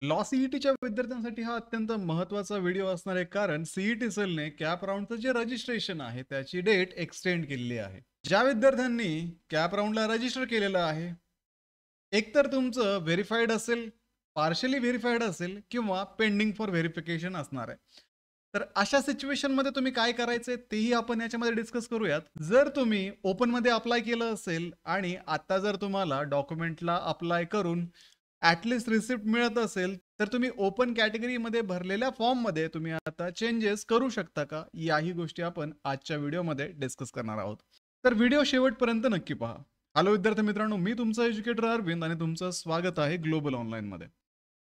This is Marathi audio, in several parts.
लॉ सीईटीच्या विद्यार्थ्यांसाठी हा अत्यंत महत्त्वाचा व्हिडिओ असणार आहे, कारण सीईटी सेलने कॅप राउंडचं जे रजिस्ट्रेशन आहे त्याची डेट एक्सटेंड केलेली आहे. ज्या विद्यार्थ्यांनी कॅप राउंडला रजिस्टर केलेलं आहे, एकतर तुमचं व्हेरिफाईड असेल, पार्शली व्हेरिफाईड असेल किंवा पेंडिंग फॉर व्हेरिफिकेशन असणार आहे. तर अशा सिच्युएशनमध्ये तुम्ही काय करायचंय तेही आपण याच्यामध्ये डिस्कस करूयात. जर तुम्ही ओपनमध्ये अप्लाय केलं असेल आणि आता जर तुम्हाला डॉक्युमेंटला अप्लाय करून ॲटलिस्ट रिसिप्ट मिळत असेल, तर तुम्ही ओपन कॅटेगरीमध्ये भरलेल्या फॉर्ममध्ये तुम्ही आता चेंजेस करू शकता का? याही गोष्टी आपण आजच्या व्हिडिओमध्ये डिस्कस करणार आहोत. तर व्हिडिओ शेवटपर्यंत नक्की पहा. हॅलो विद्यार्थी मित्रांनो, मी तुमचा एज्युकेटर अरविंद आणि तुमचं स्वागत आहे ग्लोबल ऑनलाईनमध्ये.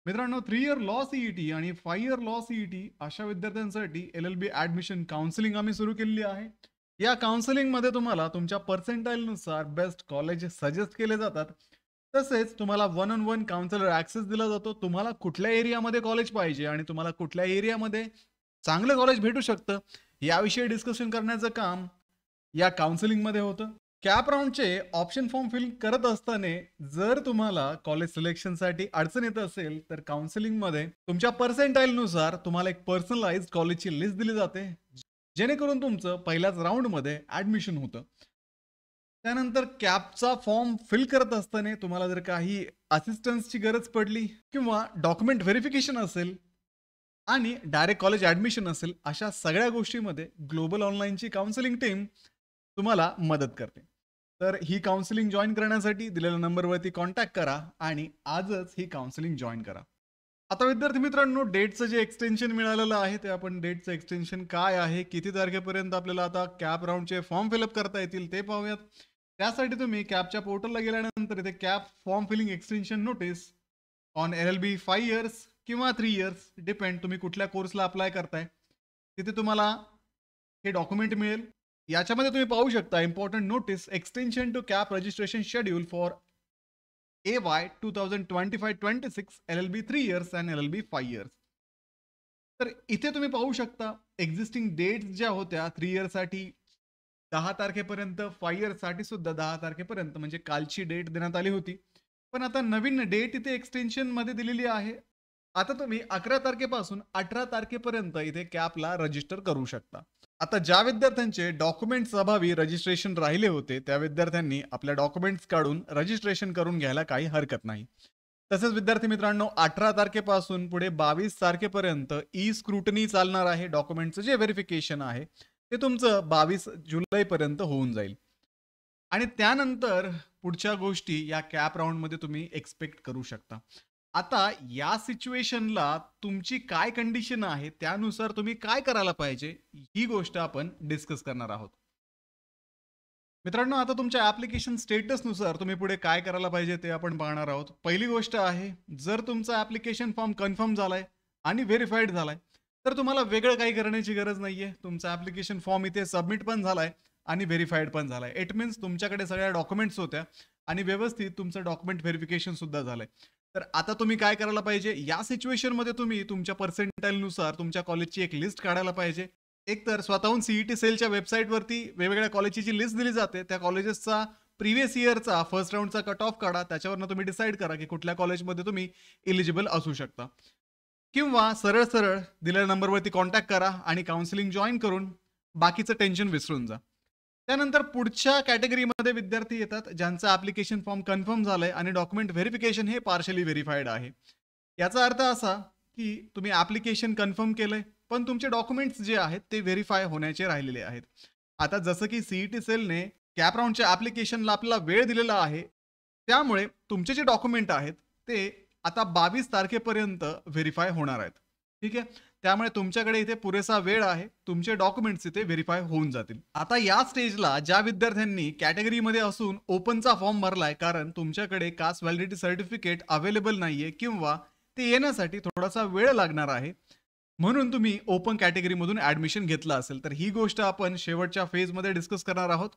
मित्रांनो, 3 इयर लॉ सीईटी आणि 5 इयर लॉ सीईटी अशा विद्यार्थ्यांसाठी LLB ॲडमिशन काउन्सिलिंग आम्ही सुरू केलेली आहे. या काउन्सिलिंगमध्ये तुम्हाला तुमच्या पर्सेंटाईलनुसार बेस्ट कॉलेज सजेस्ट केले जातात. तसेच तुम्हाला one on one counsellor access दिला जातो. तुम्हाला कुठल्या एरियामध्ये कॉलेज पाहिजे आणि तुम्हाला कुठल्या एरियामध्ये चांगलं कॉलेज भेटू शकतं, याविषयी डिस्कशन करण्याचं काम या काउन्सिलिंगमध्ये होतं. कॅप राउंडचे ऑप्शन फॉर्म फिल करत असताना जर तुम्हाला कॉलेज सिलेक्शनसाठी अडचण येत असेल, तर काउन्सिलिंगमध्ये तुमच्या पर्सेंटाईलनुसार तुम्हाला एक पर्सनलाइज कॉलेजची लिस्ट दिली जाते, जेणेकरून तुमचं पहिल्याच राऊंडमध्ये ॲडमिशन होतं. त्यानंतर कॅपचा फॉर्म फिल करत असताना तुम्हाला जर काही असिस्टन्सची गरज पडली किंवा डॉक्युमेंट व्हेरिफिकेशन असेल आणि डायरेक्ट कॉलेज ॲडमिशन असेल, अशा सगळ्या गोष्टीमध्ये ग्लोबल ऑनलाईनची काउन्सिलिंग टीम तुम्हाला मदत करते. तर ही काउन्सिलिंग जॉईन करण्यासाठी दिलेल्या नंबरवरती कॉन्टॅक्ट करा आणि आजच ही काउन्सिलिंग जॉईन करा. आता विद्यार्थी मित्रांनो, डेटचं जे एक्सटेन्शन मिळालेलं आहे ते आपण डेटचं एक्सटेन्शन काय आहे, किती तारखेपर्यंत आपल्याला आता कॅप राउंडचे फॉर्म फिलअप करता येतील ते पाहूयात. त्यासाठी तुम्ही कॅपच्या पोर्टलला गेल्यानंतर इथे CAP form filling extension notice on LLB 5 years किंवा 3 इयर्स, डिपेंड तुम्ही कुठल्या कोर्सला अप्लाय करताय, तिथे तुम्हाला हे डॉक्युमेंट मिळेल. याच्यामध्ये तुम्ही पाहू शकता important notice extension to CAP registration schedule for AY 2025-26 LLB 3 years and LLB 5 years. तर इथे तुम्ही पाहू शकता एक्झिस्टिंग डेट्स ज्या होत्या 3 इयर्ससाठी 10 तारखेपर्यंत, 5 इयर्ससाठी सुद्धा 10 तारखेपर्यंत, म्हणजे कालची डेट देण्यात आली होती. पण आता नवीन डेट इथे एक्सटेन्शनमध्ये दिलेली आहे. आता तुम्ही 11 तारखेपासून 18 तारखेपर्यंत इथे कॅपला रजिस्टर करू शकता. आता ज्या विद्यार्थ्यांचे डॉक्युमेंट्स अभावी रजिस्ट्रेशन राहिले होते, त्या विद्यार्थ्यांनी आपल्या डॉक्युमेंट्स काढून रजिस्ट्रेशन करून घ्यायला काही हरकत नाही. तसेच विद्यार्थी मित्रांनो, 18 तारखेपासून पुढे 22 तारखेपर्यंत ई स्क्रुटनी चालणार आहे. डॉक्युमेंटचं जे व्हेरिफिकेशन आहे ते तुमचं 22 जुलैपर्यंत होऊन जाईल. आणि त्यानंतर पुढच्या गोष्टी या कॅप राऊंडमध्ये तुम्ही एक्सपेक्ट करू शकता. आता या सिच्युएशनला तुमची काय कंडिशन आहे, त्यानुसार तुम्ही काय करायला पाहिजे, ही गोष्ट आपण डिस्कस करणार आहोत. मित्रांनो, आता तुमच्या ॲप्लिकेशन स्टेटसनुसार तुम्ही पुढे काय करायला पाहिजे ते आपण पाहणार आहोत. पहिली गोष्ट आहे, जर तुमचा ॲप्लिकेशन फॉर्म कन्फर्म झालाय आणि व्हेरिफाईड झालाय, तर तुम्हाला वेगळं काही करण्याची गरज नाहीये. तुमचा ॲप्लिकेशन फॉर्म इथे सबमिट पण झालाय आणि व्हेरिफाईड पण झालाय. इट मीन्स तुमच्याकडे सगळ्या डॉक्युमेंट्स होत्या आणि व्यवस्थित तुमचं डॉक्युमेंट व्हेरिफिकेशन सुद्धा झालंय. तर आता तुम्ही काय करायला पाहिजे, या सिच्युएशनमध्ये तुम्ही तुमच्या पर्सेंटाईलनुसार तुमच्या कॉलेजची एक लिस्ट काढायला पाहिजे. एकतर स्वतःहून सीईटी सेलच्या वेबसाईटवरती वेगवेगळ्या कॉलेजची लिस्ट दिली जाते. त्या कॉलेजेसचा प्रिव्हियस इयरचा फर्स्ट राऊंडचा कट ऑफ काढा. त्याच्यावरनं तुम्ही डिसाईड करा की कुठल्या कॉलेजमध्ये तुम्ही एलिजिबल असू शकता. किंवा सरळ सरळ दिलेल्या नंबरवरती कॉन्टॅक्ट करा आणि काउन्सिलिंग जॉईन करून बाकीचं टेन्शन विसरून जा. त्यानंतर पुढच्या कॅटेगरीमध्ये विद्यार्थी येतात, ज्यांचं ॲप्लिकेशन फॉर्म कन्फर्म झालंय आणि डॉक्युमेंट व्हेरिफिकेशन हे पार्शली व्हेरिफाईड आहे. याचा अर्थ असा की तुम्ही ॲप्लिकेशन कन्फर्म केलंय, पण तुमचे डॉक्युमेंट्स जे आहेत ते व्हेरीफाय होण्याचे राहिलेले आहेत. आता जसं की सीईटी सेलने कॅप राऊंडच्या ॲप्लिकेशनला आपल्याला वेळ दिलेला आहे, त्यामुळे तुमचे जे डॉक्युमेंट आहेत ते आता 22 तारखेपर्यंत व्हेरीफाय होणार आहेत. ठीक आहे, त्यामुळे तुमच्याकडे इथे पुरेसा वेळ आहे. तुमचे डॉक्युमेंट्स इथे व्हेरीफाय होऊन जातील. आता या स्टेजला ज्या विद्यार्थ्यांनी कॅटेगरीमध्ये असून ओपनचा फॉर्म भरलाय, कारण तुमच्याकडे कास्ट व्हॅलिडिटी सर्टिफिकेट अवेलेबल नाहीये किंवा ते येण्यासाठी थोडासा वेळ लागणार आहे, म्हणून तुम्ही ओपन कॅटेगरीमधून ॲडमिशन घेतलं असेल, तर ही गोष्ट आपण शेवटच्या फेजमध्ये डिस्कस करणार आहोत.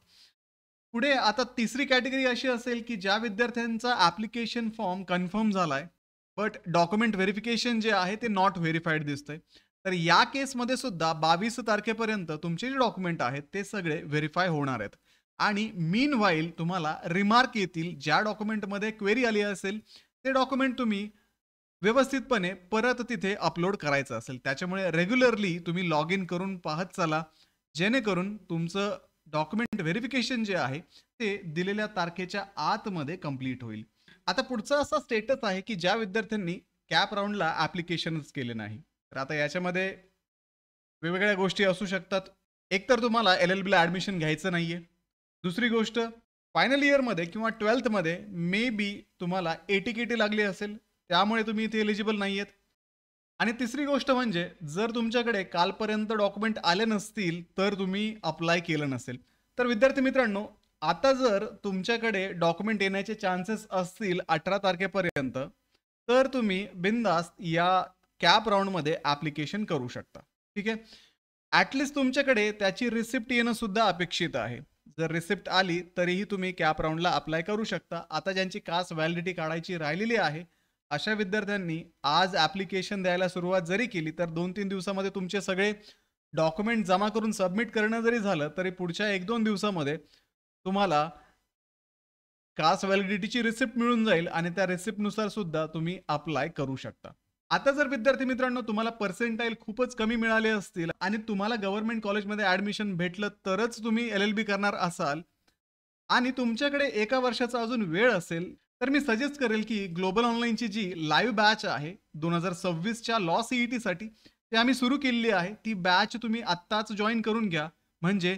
पुढे आता तिसरी कॅटेगरी अशी असेल की ज्या विद्यार्थ्यांचा ॲप्लिकेशन फॉर्म कन्फर्म झालाय, बट डॉक्युमेंट व्हेरिफिकेशन जे आहे ते नॉट व्हेरीफाईड दिसतंय. तर या केसमध्ये सुद्धा 22 तारखेपर्यंत तुमचे जे डॉक्युमेंट आहेत ते सगळे व्हेरीफाय होणार आहेत. आणि मीन व्हाईल तुम्हाला रिमार्क येतील. ज्या डॉक्युमेंटमध्ये क्वेरी आली असेल ते डॉक्युमेंट तुम्ही व्यवस्थितपणे परत तिथे अपलोड करायचं असेल. त्याच्यामुळे रेग्युलरली तुम्ही लॉग इन करून पाहत चला, जेणेकरून तुमचं डॉक्युमेंट व्हेरिफिकेशन जे आहे ते दिलेल्या तारखेच्या आतमध्ये कंप्लीट होईल. आता पुढचा असा स्टेटस आहे की ज्या विद्यार्थ्यांनी कॅप राऊंडला ॲप्लिकेशनच केले नाही. तर आता याच्यामध्ये वेगवेगळ्या गोष्टी असू शकतात. एक तर तुम्हाला LLBला ॲडमिशन घ्यायचं नाहीये. दुसरी गोष्ट फायनल इयरमध्ये किंवा 12thमध्ये मे बी तुम्हाला AT-KT लागली असेल, त्यामुळे तुम्ही इथे एलिजिबल नाहीयेत. आणि तिसरी गोष्ट म्हणजे जर तुमच्याकडे कालपर्यंत डॉक्युमेंट आले नसतील, तर तुम्ही अप्लाय केलं नसेल. तर विद्यार्थी मित्रांनो, आता जर तुमच्याकडे डॉक्युमेंट येण्याचे चान्सेस असतील 18 तारखेपर्यंत, तर तुम्ही बिनधास्त या कॅप राउंडमध्ये ॲप्लिकेशन करू शकता. ठीक आहे. ॲटलिस्ट तुमच्याकडे त्याची रिसिप्ट येणं सुद्धा अपेक्षित आहे. जर रिसिप्ट आली तरीही तुम्ही कॅप राउंडला अप्लाय करू शकता. आता ज्यांची कास्ट व्हॅलिडिटी काढायची राहिलेली आहे, अशा विद्यार्थ्यांनी आज ॲप्लिकेशन द्यायला सुरुवात जरी केली, तर 2-3 दिवसामध्ये तुमचे सगळे डॉक्युमेंट जमा करून सबमिट करणं जरी झालं, तरी पुढच्या 1-2 दिवसामध्ये तुम्हाला कास्ट व्हॅलिडिटीची रिसिप्ट मिळून जाईल आणि त्या रिसिप्टनुसार सुद्धा तुम्ही अप्लाय करू शकता. आता जर विद्यार्थी मित्रांनो तुम्हाला पर्सेंटाईल खूपच कमी मिळाले असतील आणि तुम्हाला गव्हर्नमेंट कॉलेजमध्ये ॲडमिशन भेटलं तरच तुम्ही LLB करणार असाल आणि तुमच्याकडे 1 वर्षाचा अजून वेळ असेल, तर मी सजेस्ट करेल की ग्लोबल ऑनलाईनची जी लाईव्ह बॅच आहे 2026च्या लॉ CETसाठी ती आम्ही सुरू केलेली आहे. ती बॅच तुम्ही आत्ताच जॉईन करून घ्या. म्हणजे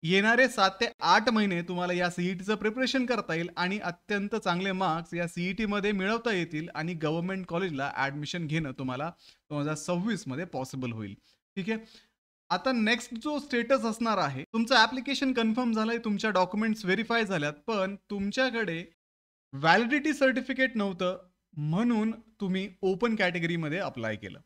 येणारे 7 ते 8 महिने तुम्हाला या CETचं प्रिपरेशन करता येईल आणि अत्यंत चांगले मार्क्स या CETमध्ये मिळवता येतील आणि गव्हर्नमेंट कॉलेजला ॲडमिशन घेणं तुम्हाला 2026मध्ये पॉसिबल होईल. ठीक आहे. आता नेक्स्ट जो स्टेटस असणार आहे, तुमचं ॲप्लिकेशन कन्फर्म झालंय, तुमच्या डॉक्युमेंट्स व्हेरिफाय झाल्यात, पण तुमच्याकडे व्हॅलिडिटी सर्टिफिकेट नव्हतं, म्हणून तुम्ही ओपन कॅटेगरीमध्ये अप्लाय केलं.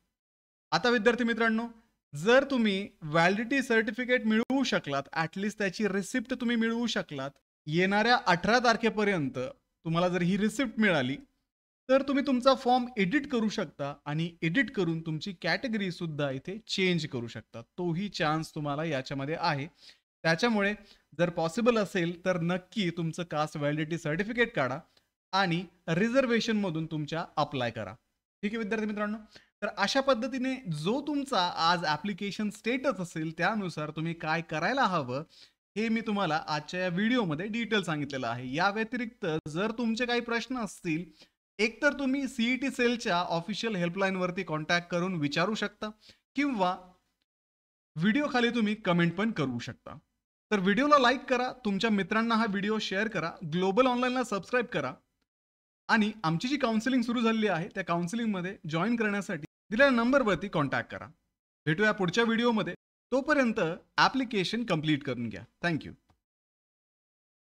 आता विद्यार्थी मित्रांनो, जर तुम्ही व्हॅलिडिटी सर्टिफिकेट मिळवू शकलात, ॲटलिस्ट त्याची रिसिप्ट तुम्ही मिळवू शकलात, येणाऱ्या 18 तारखेपर्यंत तुम्हाला जर ही रिसिप्ट मिळाली, तर तुम्ही तुमचा फॉर्म एडिट करू शकता आणि एडिट करून तुमची कॅटेगरी सुद्धा इथे चेंज करू शकता. तोही चान्स तुम्हाला याच्यामध्ये आहे. त्याच्यामुळे जर पॉसिबल असेल तर नक्की तुमचं कास्ट व्हॅलिडिटी सर्टिफिकेट काढा आणि रिझर्वेशनमधून तुमच्या अप्लाय करा. ठीक आहे विद्यार्थी मित्रांनो. तर अशा पद्धतीने जो तुमचा आज ॲप्लिकेशन स्टेटस असेल, त्यानुसार तुम्ही काय करायला हवं, हे मी तुम्हाला आजच्या या व्हिडिओमध्ये डिटेल सांगितलेलं आहे. या व्यतिरिक्त जर तुमचे काही प्रश्न असतील, एकतर तुम्ही CET सेलच्या ऑफिशियल हेल्पलाईनवरती कॉन्टॅक्ट करून विचारू शकता किंवा व्हिडिओ खाली तुम्ही कमेंट पण करू शकता. तर व्हिडिओला लाईक करा, तुमच्या मित्रांना हा व्हिडिओ शेअर करा, ग्लोबल ऑनलाईनला सबस्क्राईब करा आणि आमची जी काउन्सिलिंग सुरू झालेली आहे, त्या काउन्सिलिंगमध्ये जॉईन करण्यासाठी दिलेल्या नंबरवरती कॉन्टॅक्ट करा. भेटूया पुढच्या व्हिडिओमध्ये. तोपर्यंत ॲप्लिकेशन कंप्लीट करून घ्या. Thank you.